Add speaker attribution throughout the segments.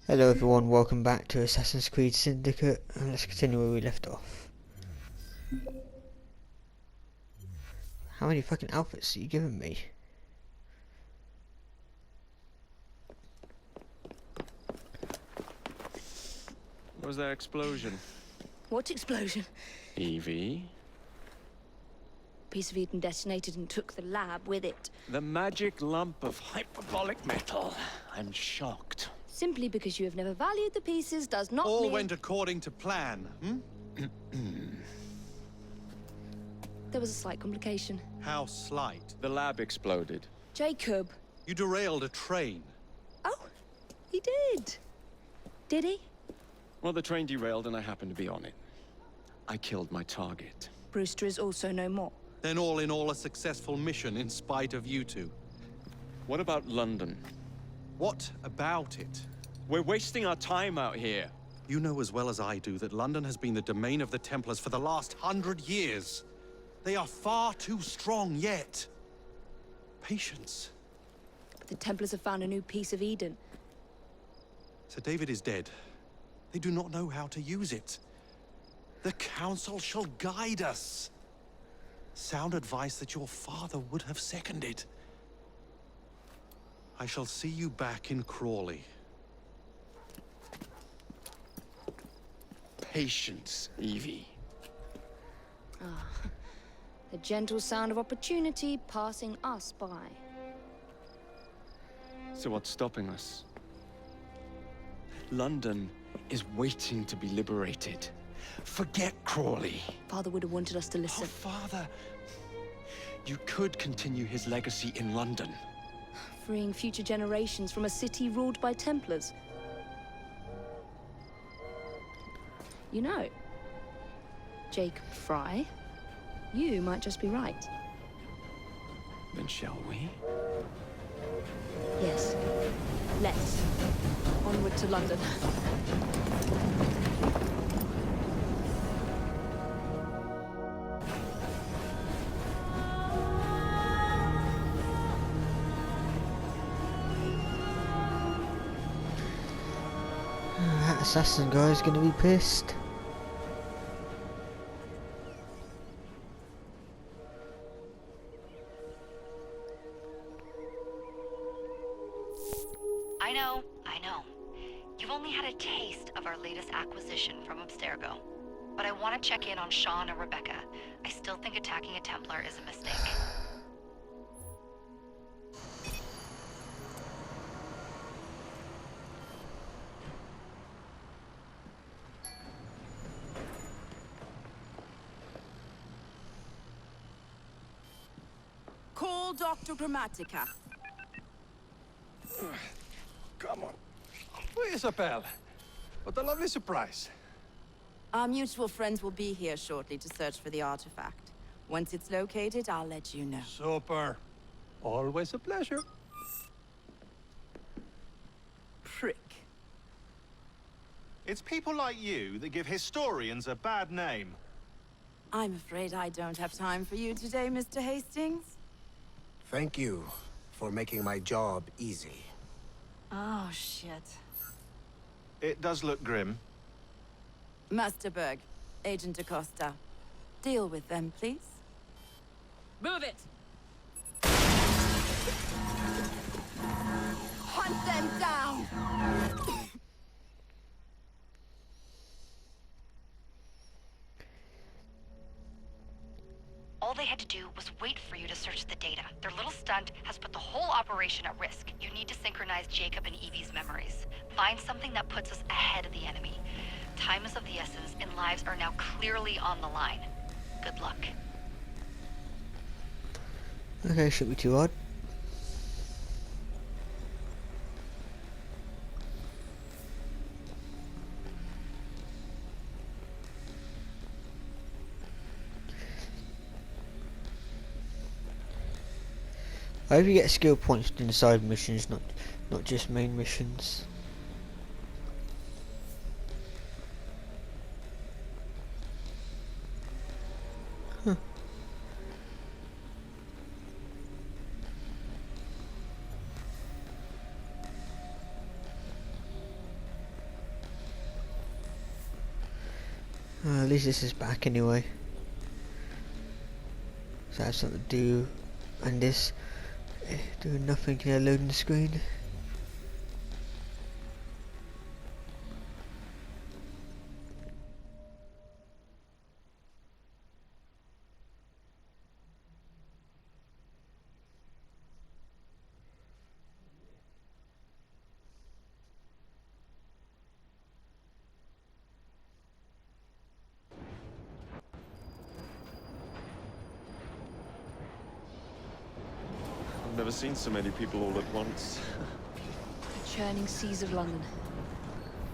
Speaker 1: Hello everyone, welcome back to Assassin's Creed Syndicate, and let's continue where we left off. How many fucking outfits are you giving me?
Speaker 2: What was that explosion?
Speaker 3: What explosion?
Speaker 2: Evie?
Speaker 3: Piece of Eden detonated and took the lab with it.
Speaker 2: The magic lump of hyperbolic metal. I'm shocked.
Speaker 3: Simply because you have never valued the pieces does not
Speaker 4: All
Speaker 3: mean...
Speaker 4: went according to plan,
Speaker 3: There was a slight complication.
Speaker 4: How slight.
Speaker 2: The lab exploded.
Speaker 3: Jacob.
Speaker 4: You derailed a train.
Speaker 3: Oh, he did. Did he?
Speaker 2: Well, the train derailed and I happened to be on it. I killed my target.
Speaker 3: Brewster is also no more.
Speaker 4: Then all in all a successful mission in spite of you two.
Speaker 2: What about London?
Speaker 4: What about it?
Speaker 2: We're wasting our time out here.
Speaker 4: You know as well as I do that London has been the domain of the Templars for the last 100 years. They are far too strong yet. Patience.
Speaker 3: But the Templars have found a new piece of Eden.
Speaker 4: Sir David is dead. They do not know how to use it. The Council shall guide us. Sound advice that your father would have seconded. I shall see you back in Crawley.
Speaker 2: Patience, Evie.
Speaker 3: The gentle sound of opportunity passing us by.
Speaker 2: So what's stopping us? London is waiting to be liberated. Forget Crawley.
Speaker 3: Father would have wanted us to listen.
Speaker 2: Oh, Father. You could continue his legacy in London.
Speaker 3: Freeing future generations from a city ruled by Templars. You know, Jacob Fry, you might just be right.
Speaker 2: Then shall we?
Speaker 3: Yes. Let's. Onward to London.
Speaker 1: That assassin guy's gonna be pissed.
Speaker 5: I know. You've only had a taste of our latest acquisition from Abstergo. But I want to check in on Sean and Rebecca. I still think attacking a Templar is a mistake.
Speaker 6: Call Dr. Grammatica.
Speaker 7: Come on. Isabel. What a lovely surprise.
Speaker 6: Our mutual friends will be here shortly to search for the artifact. Once it's located, I'll let you know.
Speaker 7: Super. Always a pleasure.
Speaker 6: Prick.
Speaker 8: It's people like you that give historians a bad name.
Speaker 6: I'm afraid I don't have time for you today, Mr. Hastings.
Speaker 9: Thank you for making my job easy.
Speaker 6: Oh, shit.
Speaker 8: It does look grim.
Speaker 6: Master Berg, Agent Acosta. Deal with them, please. Move it! Hunt them down!
Speaker 5: All they had to do was wait for you to search the data. Their little stunt has put the whole operation at risk. You need to synchronize Jacob and Evie's memories. Find something that puts us ahead of the enemy. Time is of the essence, and lives are now clearly on the line. Good luck.
Speaker 1: Okay, shouldn't be too hard. I hope you get skill points in side missions, not just main missions. Huh. At least this is back anyway. So I have something to do, and this doing nothing here, loading the screen.
Speaker 2: I've never seen so many people all at once.
Speaker 3: The churning seas of London.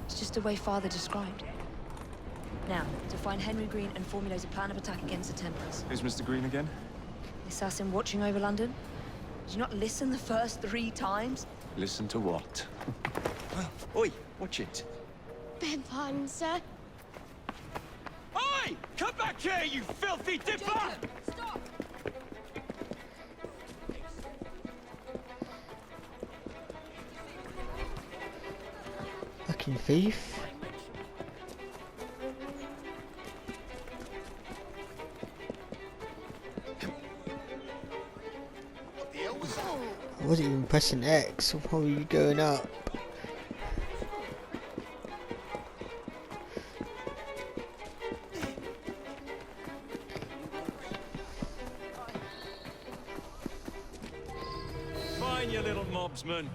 Speaker 3: It's just the way Father described it. Now, to find Henry Green and formulate a plan of attack against the Templars.
Speaker 2: Who's Mr. Green again?
Speaker 3: The assassin watching over London? Did you not listen the first 3 times?
Speaker 2: Listen to what? Oi, watch it.
Speaker 10: Beg pardon, sir.
Speaker 2: Oi! Come back here, you filthy dipper!
Speaker 3: Stop!
Speaker 1: Fucking thief. I wasn't even pressing X, so how are you going up?
Speaker 2: Fine, you little mobsman.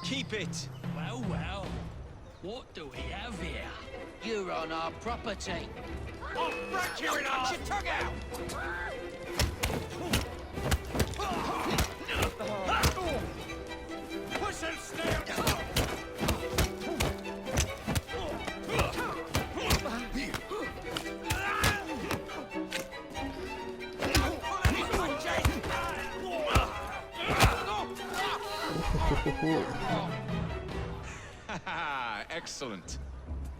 Speaker 2: Keep it.
Speaker 11: Well, well. What do we have here? You're on our property.
Speaker 2: I'll break you in half! Your tongue out! Push and stare! Excellent.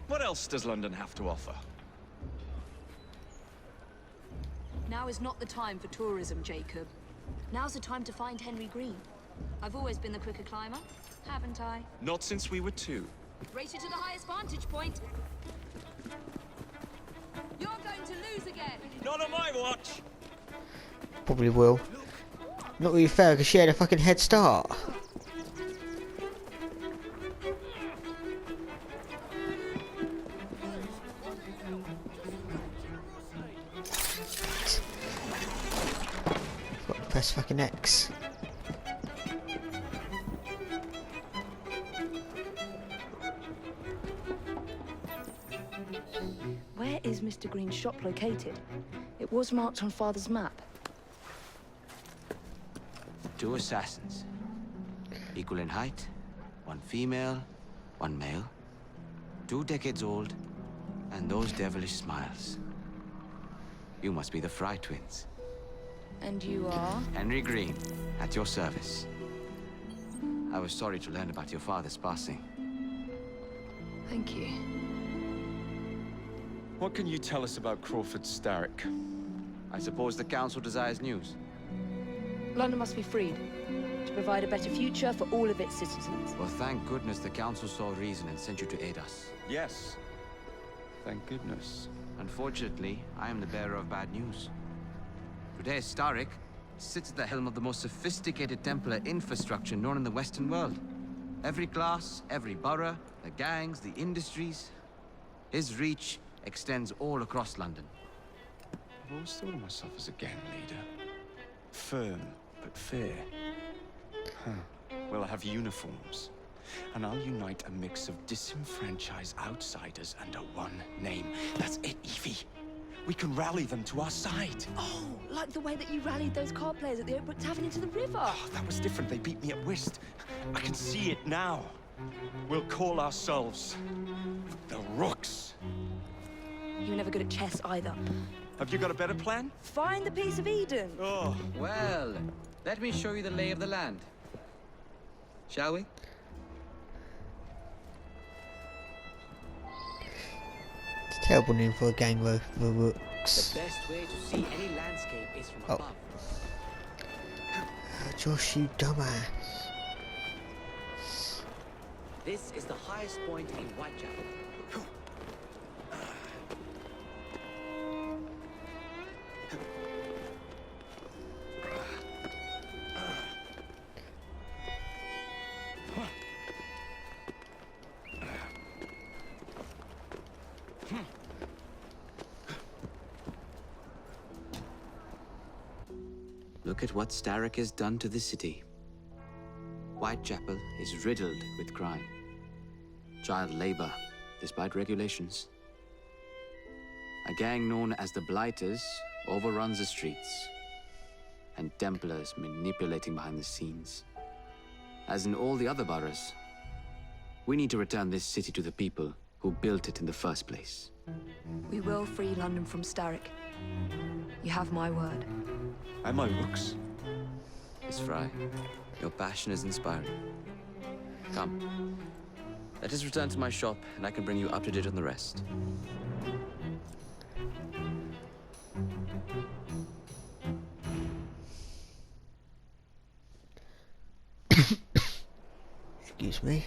Speaker 2: What else does London have to offer?
Speaker 3: Now is not the time for tourism, Jacob. Now's the time to find Henry Green. I've always been the quicker climber, haven't I?
Speaker 2: Not since we were 2.
Speaker 3: Race you to the highest vantage point. You're going to lose again.
Speaker 2: Not on my watch!
Speaker 1: Probably will. Not really fair because she had a fucking head start. Got to press fucking X.
Speaker 3: Where is Mr. Green's shop located? It was marked on Father's map.
Speaker 11: 2 assassins. Equal in height. 1 female, 1 male. 2 decades old. And those devilish smiles. You must be the Fry twins.
Speaker 3: And you are?
Speaker 11: Henry Green, at your service. I was sorry to learn about your father's passing.
Speaker 3: Thank you.
Speaker 2: What can you tell us about Crawford Starrick?
Speaker 11: I suppose the Council desires news.
Speaker 3: London must be freed to provide a better future for all of its citizens.
Speaker 11: Well, thank goodness the Council saw reason and sent you to aid us.
Speaker 2: Yes. Thank goodness.
Speaker 11: Unfortunately, I am the bearer of bad news. Today, Starrick sits at the helm of the most sophisticated Templar infrastructure known in the Western world. Every class, every borough, the gangs, the industries. His reach extends all across London.
Speaker 2: I've always thought of myself as a gang leader. Firm, but fair. Huh. Well, I have uniforms. And I'll unite a mix of disenfranchised outsiders under one name. That's it, Evie. We can rally them to our side.
Speaker 3: Oh, like the way that you rallied those card players at the Oakbrook Tavern into the river.
Speaker 2: Oh, that was different. They beat me at whist. I can see it now. We'll call ourselves the Rooks.
Speaker 3: You were never good at chess either.
Speaker 2: Have you got a better plan?
Speaker 3: Find the piece of Eden.
Speaker 2: Oh.
Speaker 11: Well, let me show you the lay of the land. Shall we?
Speaker 1: It's a terrible name for a gang, the Rooks.
Speaker 11: The best way to see any landscape is from above.
Speaker 1: Josh, you dumbass.
Speaker 11: This is the highest point in Whitechapel. look at what Starrick has done to the city. Whitechapel is riddled with crime. Child labor, despite regulations. A gang known as the Blighters overruns the streets, and Templars manipulating behind the scenes. As in all the other boroughs, we need to return this city to the people who built it in the first place.
Speaker 3: We will free London from Starrick. You have my word.
Speaker 2: And my looks.
Speaker 11: Miss Fry, your passion is inspiring. Come, let us return to my shop, and I can bring you up to date on the rest.
Speaker 1: Excuse me.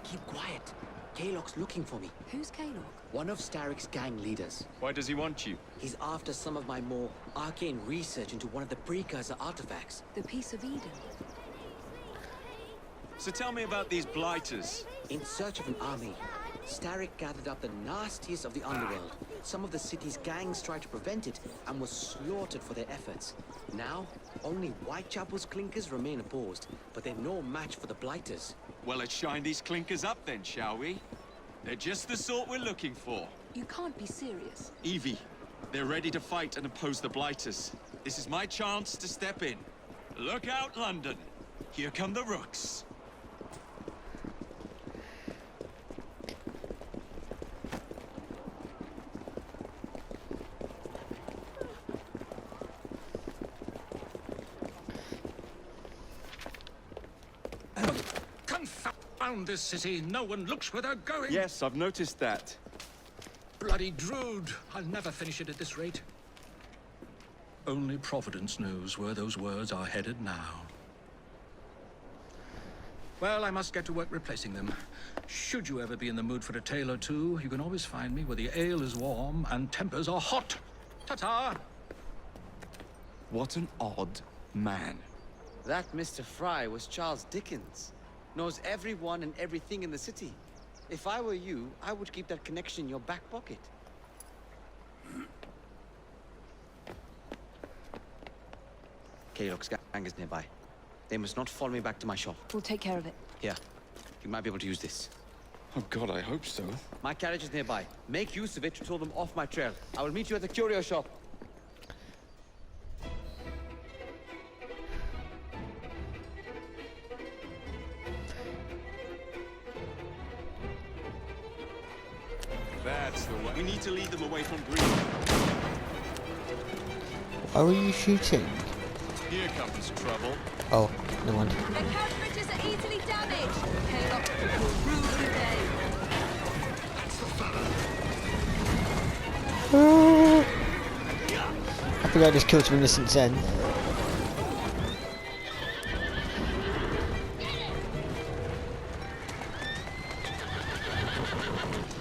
Speaker 12: Keep quiet. Kaylock's looking for me.
Speaker 3: Who's Kaylock?
Speaker 12: One of Starrick's gang leaders.
Speaker 2: Why does he want you?
Speaker 12: He's after some of my more arcane research into one of the precursor artifacts.
Speaker 3: The Piece of Eden.
Speaker 2: So tell me about these blighters.
Speaker 12: In search of an army, Starrick gathered up the nastiest of the underworld. Some of the city's gangs tried to prevent it and were slaughtered for their efforts. Now, only Whitechapel's clinkers remain opposed, but they're no match for the Blighters.
Speaker 2: Well, let's shine these clinkers up then, shall we? They're just the sort we're looking for.
Speaker 3: You can't be serious.
Speaker 2: Evie, they're ready to fight and oppose the blighters. This is my chance to step in. Look out, London. Here come the rooks.
Speaker 13: Confound this city. No one looks where they're going.
Speaker 2: Yes, I've noticed that.
Speaker 13: Bloody Drood. I'll never finish it at this rate. Only Providence knows where those words are headed now. Well, I must get to work replacing them. Should you ever be in the mood for a tale or two, you can always find me where the ale is warm and tempers are hot. Ta-ta!
Speaker 2: What an odd man.
Speaker 11: That Mr. Fry was Charles Dickens. Knows everyone and everything in the city. If I were you, I would keep that connection in your back pocket. Kaylock's gang is nearby. They must not follow me back to my shop.
Speaker 3: We'll take care of it.
Speaker 11: Here, you might be able to use this.
Speaker 2: Oh God, I hope so.
Speaker 11: My carriage is nearby. Make use of it to throw them off my trail. I will meet you at the curio shop.
Speaker 2: That's the way. We need to lead them away from Green.
Speaker 1: Why were you shooting?
Speaker 2: Here comes trouble.
Speaker 1: Oh, no one.
Speaker 3: The carriage bridges are easily damaged. Kaylock will rule the day.
Speaker 1: I think I just killed some innocents then.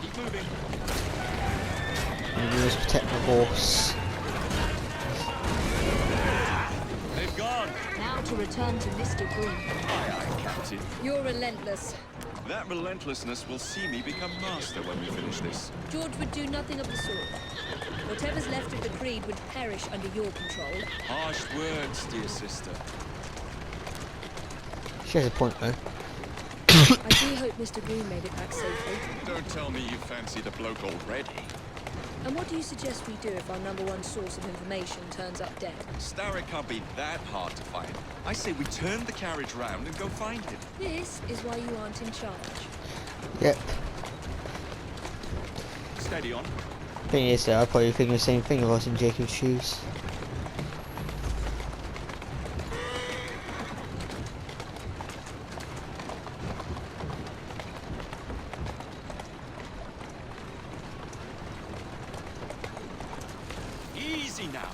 Speaker 2: Keep moving.
Speaker 1: Maybe just protect my horse.
Speaker 2: They've gone.
Speaker 3: Now to return to Mr. Green.
Speaker 2: Aye, aye, Captain.
Speaker 3: You're relentless.
Speaker 2: That relentlessness will see me become master when we finish this.
Speaker 3: George would do nothing of the sort. Whatever's left of the Creed would perish under your control.
Speaker 2: Harsh words, dear sister.
Speaker 1: She has a point though.
Speaker 3: I do hope Mr. Green made it back safely.
Speaker 2: Don't tell me you fancy the bloke already.
Speaker 3: And what do you suggest we do if our number one source of information turns up dead?
Speaker 2: Starrick can't be that hard to find. I say we turn the carriage round and go find him.
Speaker 3: This is why you aren't in charge.
Speaker 1: Yep.
Speaker 2: Steady on.
Speaker 1: Thing is though, I'd probably think the same thing if I was in Jacob's shoes.
Speaker 2: Easy now.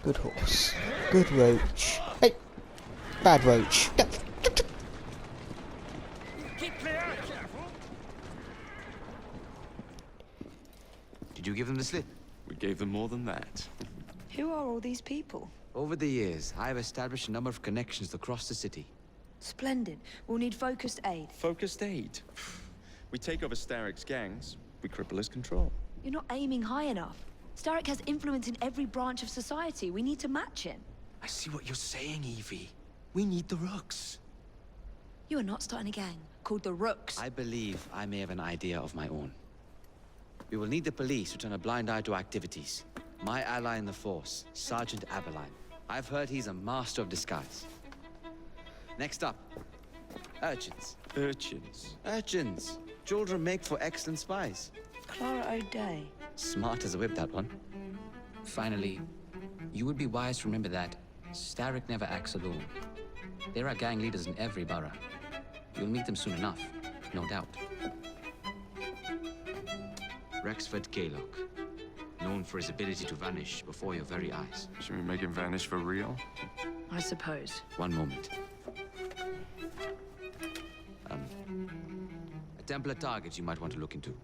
Speaker 1: Good horse. Good roach. Hey! Bad roach.
Speaker 13: Keep clear. Careful.
Speaker 11: Did you give them the slip?
Speaker 2: We gave them more than that.
Speaker 3: Who are all these people?
Speaker 11: Over the years, I have established a number of connections across the city.
Speaker 3: Splendid. We'll need focused aid.
Speaker 2: Focused aid. We take over Starrick's gangs, we cripple his control.
Speaker 3: You're not aiming high enough. Starrick has influence in every branch of society. We need to match him.
Speaker 2: I see what you're saying, Evie. We need the Rooks.
Speaker 3: You are not starting a gang called the Rooks.
Speaker 11: I believe I may have an idea of my own. We will need the police to turn a blind eye to activities. My ally in the force, Sergeant Aberline. I've heard he's a master of disguise. Next up, urchins.
Speaker 2: Urchins?
Speaker 11: Urchins. Children make for excellent spies.
Speaker 3: Clara O'Day.
Speaker 11: Smart as a whip, that one.
Speaker 13: Finally, you would be wise to remember that Starrick never acts alone. There are gang leaders in every borough. You'll meet them soon enough, no doubt.
Speaker 11: Rexford Kaylock, known for his ability to vanish before your very eyes.
Speaker 2: Should we make him vanish for real?
Speaker 3: I suppose.
Speaker 11: One moment. A Templar target you might want to look into.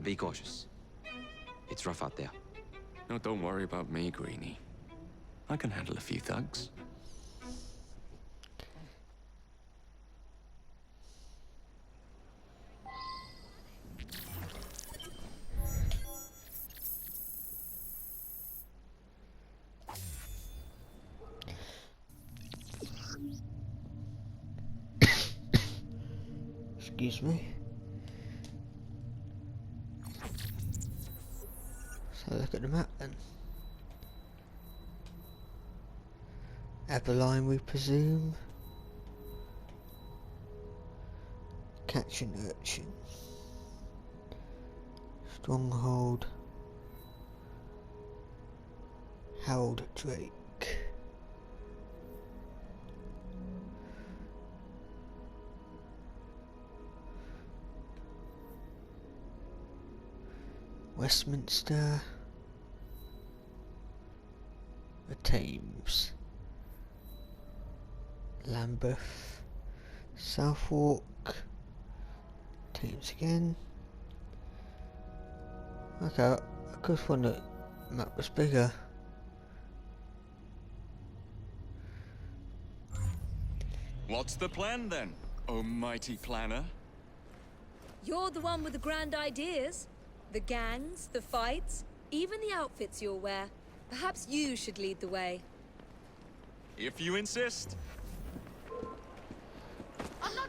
Speaker 11: Be cautious. It's rough out there.
Speaker 2: No, don't worry about me, Greenie. I can handle a few thugs.
Speaker 1: Excuse me. So look at the map then. Aberline, we presume. Catch an urchin. Stronghold. Harold Drake. Westminster, the Thames, Lambeth, Southwark, Thames again. Okay, I could have thought the map was bigger.
Speaker 2: What's the plan then, oh mighty planner?
Speaker 14: You're the one with the grand ideas. The gangs, the fights, even the outfits you'll wear. Perhaps you should lead the way.
Speaker 2: If you insist.
Speaker 14: I'm not...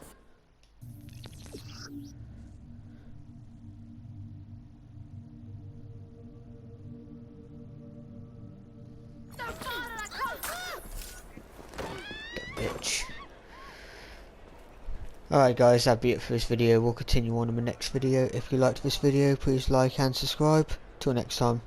Speaker 1: Bitch. Alright guys, that'll be it for this video. We'll continue on in the next video. If you liked this video, please like and subscribe. Till next time.